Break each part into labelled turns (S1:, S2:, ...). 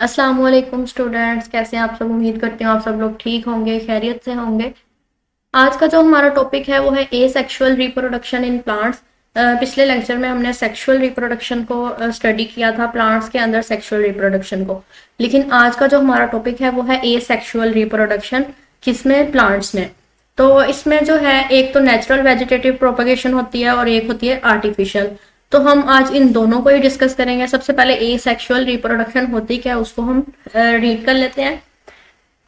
S1: अस्सलाम वालेकुम स्टूडेंट्स, कैसे हैं आप सब। उम्मीद करती हूँ आप सब लोग ठीक होंगे, खैरियत से होंगे। आज का जो हमारा टॉपिक है वो है ए सेक्सुअल रिप्रोडक्शन इन प्लांट्स। पिछले लेक्चर में हमने सेक्सुअल रिप्रोडक्शन को स्टडी किया था, प्लांट्स के अंदर सेक्सुअल रिप्रोडक्शन को। लेकिन आज का जो हमारा टॉपिक है वो है ए सेक्सुअल रिप्रोडक्शन, किसमें, प्लांट्स में। तो इसमें जो है एक तो नेचुरल वेजिटेटिव प्रोपगेशन होती है और एक होती है आर्टिफिशियल। तो हम आज इन दोनों को ही डिस्कस करेंगे। सबसे पहले ए सेक्सुअल रिप्रोडक्शन होती क्या है उसको हम रीड कर लेते हैं।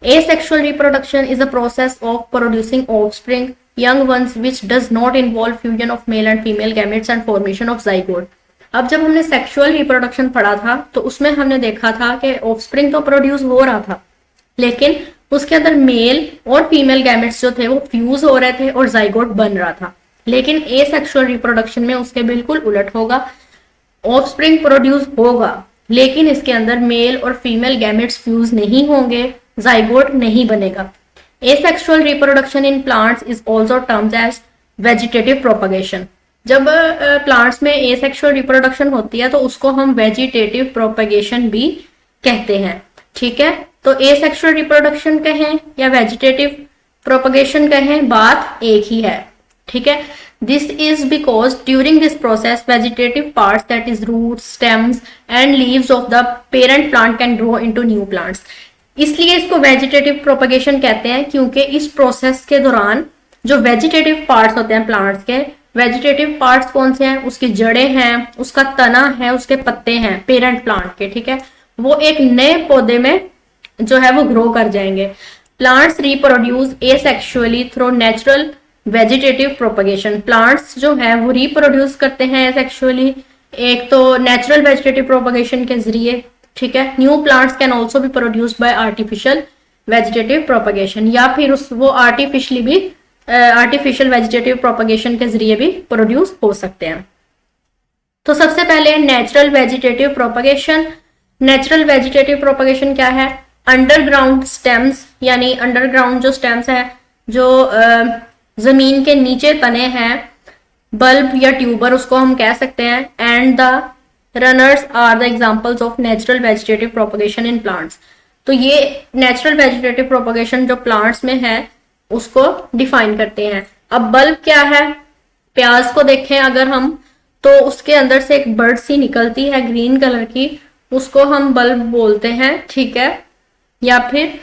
S1: Asexual reproduction is a process of producing offspring, young ones, which does not involve fusion of male and female gametes and formation of zygote. अब जब हमने सेक्सुअल रिप्रोडक्शन पढ़ा था तो उसमें हमने देखा था कि ऑफस्प्रिंग तो प्रोड्यूस हो रहा था, लेकिन उसके अंदर मेल और फीमेल गैमेट्स जो थे वो फ्यूज हो रहे थे और जाइगोट बन रहा था। लेकिन एसेक्सुअल रिप्रोडक्शन में उसके बिल्कुल उलट होगा। ऑफस्प्रिंग प्रोड्यूस होगा लेकिन इसके अंदर मेल और फीमेल गैमेट्स फ्यूज नहीं होंगे, जाइगोट नहीं बनेगा। Asexual reproduction in plants is also termed as vegetative propagation. जब प्लांट्स में एसेक्सुअल रिप्रोडक्शन होती है तो उसको हम वेजिटेटिव प्रोपगेशन भी कहते हैं। ठीक है, तो एसेक्सुअल रिप्रोडक्शन कहें या वेजिटेटिव प्रोपगेशन कहें, बात एक ही है। ठीक है, this is because during this process vegetative parts that is roots, stems and leaves of the parent plant can grow into new plants. इसलिए इसको वेजिटेटिव प्रोपगेशन कहते हैं क्योंकि इस प्रोसेस के दौरान जो वेजिटेटिव पार्ट्स होते हैं प्लांट्स के, वेजिटेटिव पार्ट्स कौन से हैं, उसकी जड़ें हैं, उसका तना है, उसके पत्ते हैं पेरेंट प्लांट के। ठीक है, वो एक नए पौधे में जो है वो ग्रो कर जाएंगे। Plants reproduce asexually through natural vegetative propagation. Plants जो है वो रिप्रोड्यूस करते हैं एसेक्सुअली, एक तो नेचुरल वेजिटेटिव प्रोपगेशन के जरिए। ठीक है, new plants can also be produced by artificial vegetative propagation, या फिर वो आर्टिफिशियल वेजिटेटिव प्रोपगेशन के जरिए भी प्रोड्यूस हो सकते हैं। तो सबसे पहले natural vegetative propagation. Natural vegetative propagation क्या है? अंडरग्राउंड स्टेम्स, यानी अंडरग्राउंड जो स्टेम्स है, जो जमीन के नीचे तने हैं, बल्ब या ट्यूबर उसको हम कह सकते हैं, and the runners are the examples of natural vegetative propagation in plants. तो ये नेचुरल वेजिटेटिव प्रोपगेशन जो प्लांट्स में है उसको डिफाइन करते हैं। अब बल्ब क्या है? प्याज को देखें अगर हम, तो उसके अंदर से एक बर्ड सी निकलती है ग्रीन कलर की, उसको हम बल्ब बोलते हैं। ठीक है, या फिर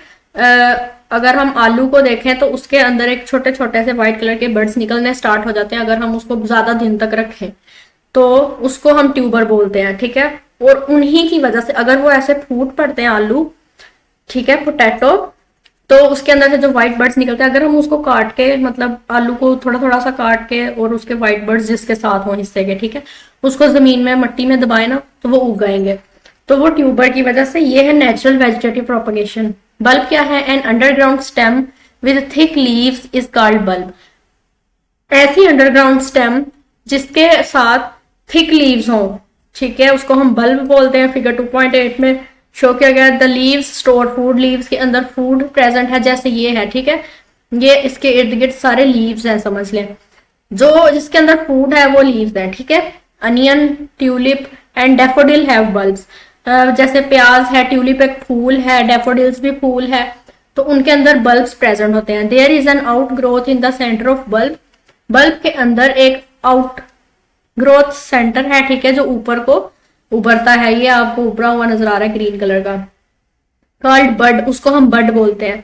S1: अगर हम आलू को देखें तो उसके अंदर एक छोटे छोटे से व्हाइट कलर के बर्ड्स निकलने स्टार्ट हो जाते हैं। अगर हम उसको ज्यादा दिन तक रखें तो उसको हम ट्यूबर बोलते हैं। ठीक है, और उन्हीं की वजह से अगर वो ऐसे फूट पड़ते हैं आलू, ठीक है, पोटैटो, तो उसके अंदर से जो व्हाइट बर्ड्स निकलते हैं, अगर हम उसको काट के, मतलब आलू को थोड़ा थोड़ा सा काट के और उसके व्हाइट बर्ड्स जिसके साथ हो हिस्से के, ठीक है, उसको जमीन में मट्टी में दबाए ना तो वो उग आएंगे। तो वो ट्यूबर की वजह से ये है नेचुरल वेजिटेटिव प्रोपगेशन। बल्ब क्या है? An underground stem with thick leaves is called bulb. ऐसी अंडरग्राउंड स्टेम जिसके साथ थिक लीव्स हो, ठीक है, उसको हम बल्ब बोलते हैं। फिगर 2.8 में शो किया गया, the leaves store food. Leaves के अंदर फूड प्रेजेंट है, जैसे ये है। ठीक है, ये इसके इर्द गिर्द सारे लीव्स हैं, समझ लें। जो जिसके अंदर फूड है वो लीव्स हैं। ठीक है, onion, tulip and daffodil have bulbs. जैसे प्याज है, ट्यूलिप एक फूल है, डेफोडिल्स भी फूल है, तो उनके अंदर बल्ब्स प्रेजेंट होते हैं। There is an out growth in the centre of bulb. Bulb के अंदर एक आउट ग्रोथ सेंटर है, ठीक है, जो ऊपर को उभरता है। ये आपको उभरा हुआ नजर आ रहा है ग्रीन कलर का, कॉल्ड बड, उसको हम बड बोलते हैं।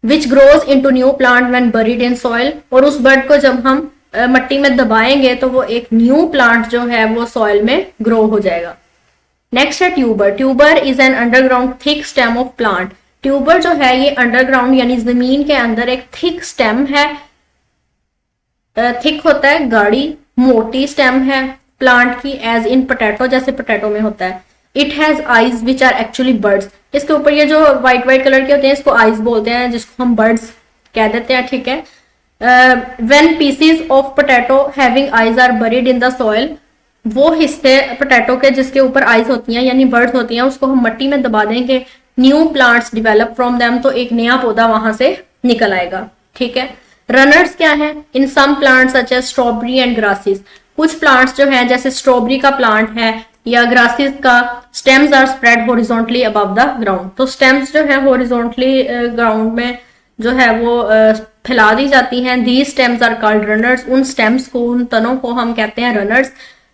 S1: Which grows into new plant when buried in soil. और उस बड को जब हम मट्टी में दबाएंगे तो वो एक न्यू प्लांट जो है वो सॉइल में ग्रो हो जाएगा। नेक्स्ट है tuber. Tuber is an underground thick stem of plant. Tuber जो है ये अंडरग्राउंड यानी जमीन के अंदर एक थिक स्टेम है। थिक होता है, गाढ़ी मोटी स्टेम है प्लांट की, एज इन पोटैटो, जैसे पोटैटो में होता है। It has eyes which are actually buds. इसके ऊपर ये जो व्हाइट व्हाइट कलर के होते हैं इसको आईज बोलते हैं, जिसको हम बर्ड्स कह देते हैं। ठीक है, when pieces of potato having eyes are buried in the soil, वो हिस्से पोटैटो के जिसके ऊपर आईज होती हैं यानी बर्ड्स होती हैं, उसको हम मट्टी में दबा देंगे, new plants develop from them, तो एक नया पौधा वहां से निकल आएगा। ठीक है, रनर्स क्या है? In some plants such as strawberry and grasses. कुछ प्लांट्स जो है, जैसे स्ट्रॉबेरी का प्लांट है या ग्रासेस का stems are spread horizontally above the ground. तो स्टेम्स जो है हॉरिजॉन्टली ग्राउंड में जो है वो फैला दी जाती हैं। These stems are called runners. उन स्टेम्स को, उन तनों को हम कहते हैं runners.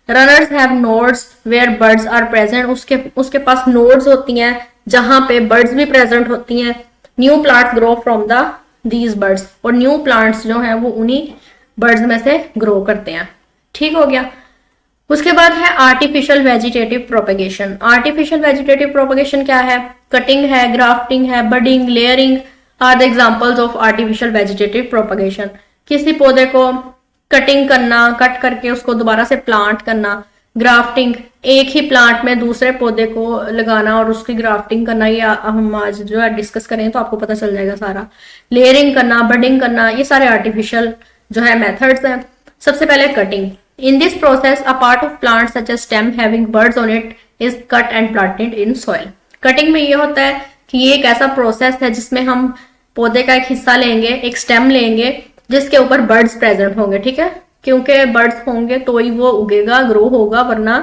S1: Runners have nodes where buds are present. उसके पास नोड्स होती हैं जहां पे बर्ड्स भी प्रेजेंट होती हैं। New plants grow from the these birds. और न्यू प्लांट्स जो है वो उन्हीं बर्ड्स में से ग्रो करते हैं। ठीक हो गया। उसके बाद है artificial vegetative propagation. Artificial vegetative propagation क्या है? कटिंग है, ग्राफ्टिंग है, budding, layering are the examples of artificial vegetative propagation. किसी पौधे को कटिंग करना, कट करके उसको दोबारा से प्लांट करना। ग्राफ्टिंग, एक ही प्लांट में दूसरे पौधे को लगाना और उसकी ग्राफ्टिंग करना, ये हम आज जो है डिस्कस करें तो आपको पता चल जाएगा सारा। लेयरिंग करना, बडिंग करना, ये सारे आर्टिफिशियल जो है मेथड्स हैं। सबसे पहले cutting. In this process, a part of plant such as stem having buds on it is cut and planted in soil. Cutting में ये होता है कि ये एक ऐसा प्रोसेस है जिसमें हम पौधे का एक हिस्सा लेंगे, एक स्टेम लेंगे जिसके ऊपर बर्ड्स प्रेजेंट होंगे। ठीक है, क्योंकि बर्ड्स होंगे तो ही वो उगेगा, ग्रो होगा, वरना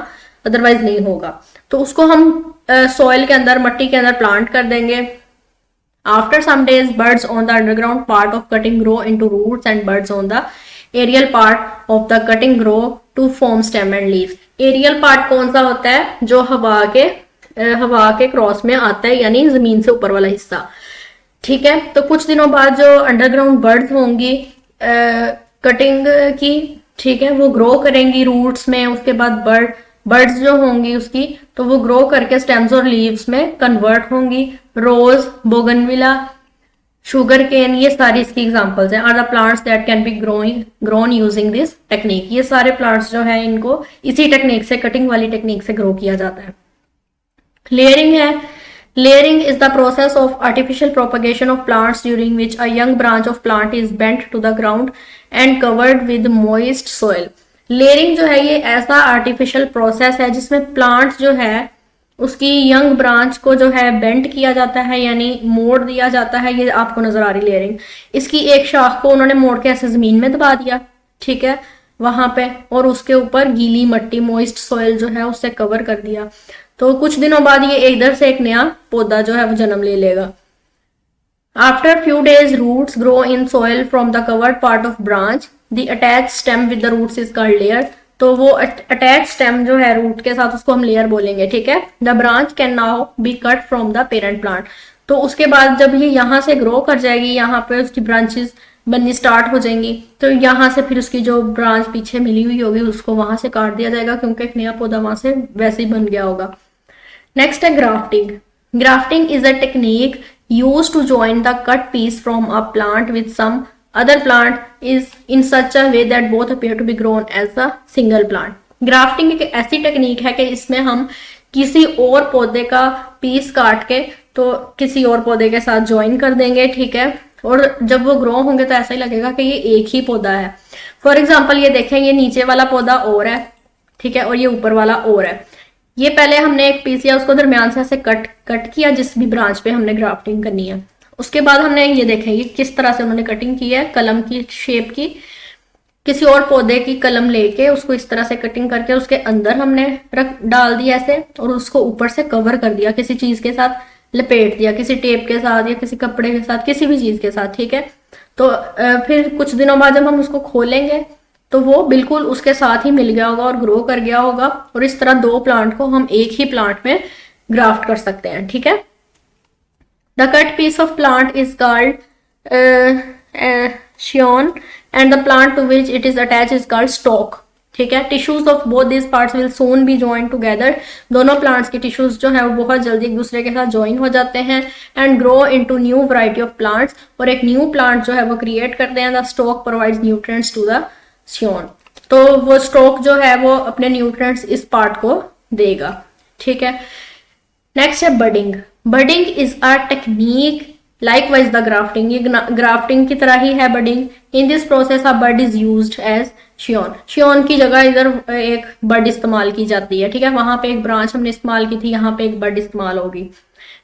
S1: अदरवाइज नहीं होगा। तो उसको हम सॉइल के अंदर, मट्टी के अंदर प्लांट कर देंगे। After some days, birds on the underground part of cutting grow into roots and birds on the aerial part of the cutting grow to form stem and leaves. Aerial part कौन सा होता है? जो हवा के cross में आता है, यानी जमीन से ऊपर वाला हिस्सा। ठीक है, तो कुछ दिनों बाद जो अंडरग्राउंड बर्ड्स होंगी कटिंग की, ठीक है, वो ग्रो करेंगी रूट्स में। उसके बाद बर्ड्स जो होंगी उसकी, तो वो ग्रो करके स्टेम्स और लीव्स में कन्वर्ट होंगी। रोज, बोगनविला, शुगर केन, ये सारी इसकी एग्जांपल्स हैं। Are the plants that can be grown using this technique. ये सारे प्लांट्स जो है इनको इसी टेक्निक से, कटिंग वाली टेक्निक से ग्रो किया जाता है। लेयरिंग है। Layering is the process of artificial propagation of plants during which a young branch of plant is bent to the ground and covered with moist soil. Layering जो है ये ऐसा आर्टिफिशियल प्रोसेस है जिसमें प्लांट्स जो है उसकी यंग ब्रांच को जो है बेंट किया जाता है, यानी मोड़ दिया जाता है। ये आपको नजर आ रही लेयरिंग। इसकी एक शाख को उन्होंने मोड़ के ऐसे जमीन में दबा दिया, ठीक है, वहां पे, और उसके ऊपर गीली मट्टी, मोइस्ट सॉइल जो है उससे कवर कर दिया। तो कुछ दिनों बाद ये इधर से एक नया पौधा जो है वो जन्म ले लेगा। After few days roots grow in soil from the covered part of branch. The attach stem with the roots is called layer. तो वो अटैच स्टेम जो है रूट के साथ, उसको हम लेयर बोलेंगे। ठीक है, the branch can now be cut from the parent plant. तो उसके बाद जब ये यहाँ से ग्रो कर जाएगी, यहाँ पे उसकी ब्रांचेस बननी स्टार्ट हो जाएंगी, तो यहाँ से फिर उसकी जो ब्रांच पीछे मिली हुई होगी उसको वहां से काट दिया जाएगा, क्योंकि एक नया पौधा वहां से वैसे ही बन गया होगा। नेक्स्ट है grafting. Grafting is a technique used to join the cut piece from a plant with some other plant is in such a way that both appear to be grown as a single plant. Grafting एक ऐसी technique है कि इसमें हम किसी और पौधे का पीस काट के तो किसी और पौधे के साथ ज्वाइन कर देंगे। ठीक है, और जब वो ग्रो होंगे तो ऐसा ही लगेगा कि ये एक ही पौधा है। फॉर एग्जाम्पल ये देखें, ये नीचे वाला पौधा और है, ठीक है, और ये ऊपर वाला और है। ये पहले हमने एक पीस लिया, उसको दरमियान से ऐसे कट किया जिस भी ब्रांच पे हमने ग्राफ्टिंग करनी है। उसके बाद हमने ये देखेंगे किस तरह से उन्होंने कटिंग की है, कलम की शेप की। किसी और पौधे की कलम लेके उसको इस तरह से कटिंग करके उसके अंदर हमने डाल दिया ऐसे, और उसको ऊपर से कवर कर दिया, किसी चीज के साथ लपेट दिया, किसी टेप के साथ या किसी कपड़े के साथ, किसी भी चीज के साथ। ठीक है, तो फिर कुछ दिनों बाद जब हम उसको खोलेंगे तो वो बिल्कुल उसके साथ ही मिल गया होगा और ग्रो कर गया होगा, और इस तरह दो प्लांट को हम एक ही प्लांट में ग्राफ्ट कर सकते हैं। ठीक है, the cut piece of plant is called scion and the plant to which it is attached is called stalk. ठीक है, tissues of both these parts will soon be joined together. दोनों plants की tissues जो है वो बहुत जल्दी एक दूसरे के साथ join हो जाते हैं and grow into new variety of plants, और एक new plant जो है वो create करते हैं। The stalk provides nutrients to the scion. तो वो stalk जो है वो अपने nutrients इस part को देगा। ठीक है, नेक्स्ट है budding. Budding is a technique likewise the grafting. ये ग्राफ्टिंग की तरह ही है budding. In this process a bud is used as scion. Scion की जगह इधर एक बड इस्तेमाल की जाती है। ठीक है, वहां पे एक ब्रांच हमने इस्तेमाल की थी, यहाँ पे एक बड इस्तेमाल होगी।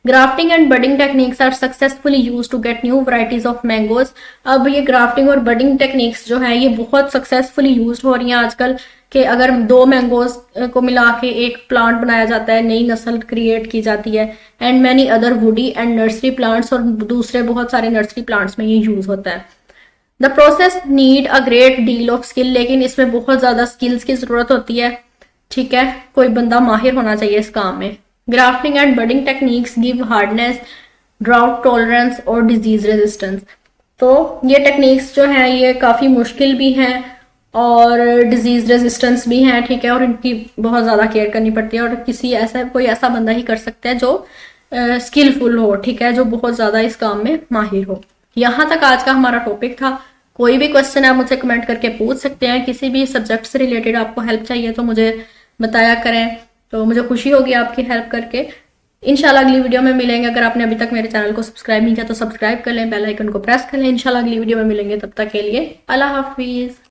S1: Grafting and budding techniques are successfully used to get new varieties of mangoes. अब ये ग्राफ्टिंग और बडिंग टेक्निक्स जो है ये बहुत सक्सेसफुली यूज्ड हो रही हैं आजकल कि अगर 2 मैंगोज को मिला के एक प्लांट बनाया जाता है, नई नस्ल क्रिएट की जाती है, and many other woody and nursery plants, और दूसरे बहुत सारे नर्सरी प्लांट्स में ये यूज होता है। The process need a great deal of skill, लेकिन इसमें बहुत ज्यादा स्किल्स की जरूरत होती है, ठीक है, कोई बंदा माहिर होना चाहिए इस काम में। Grafting and budding techniques give hardness, drought tolerance और डिजीज रेजिस्टेंस। तो ये टेक्निक्स जो हैं ये काफ़ी मुश्किल भी हैं और डिजीज रेजिस्टेंस भी हैं, ठीक है, और इनकी बहुत ज़्यादा केयर करनी पड़ती है, और कोई ऐसा बंदा ही कर सकता है जो स्किलफुल हो, ठीक है, जो बहुत ज़्यादा इस काम में माहिर हो। यहाँ तक आज का हमारा टॉपिक था। कोई भी क्वेश्चन आप मुझसे कमेंट करके पूछ सकते हैं, किसी भी सब्जेक्ट से रिलेटेड आपको हेल्प चाहिए तो मुझे बताया करें, तो मुझे खुशी होगी आपकी हेल्प करके। इंशाल्लाह अगली वीडियो में मिलेंगे। अगर आपने अभी तक मेरे चैनल को सब्सक्राइब नहीं किया तो सब्सक्राइब कर लें, बेल आइकन को प्रेस कर लें। इंशाल्लाह अगली वीडियो में मिलेंगे, तब तक के लिए अल्लाह हाफिज़।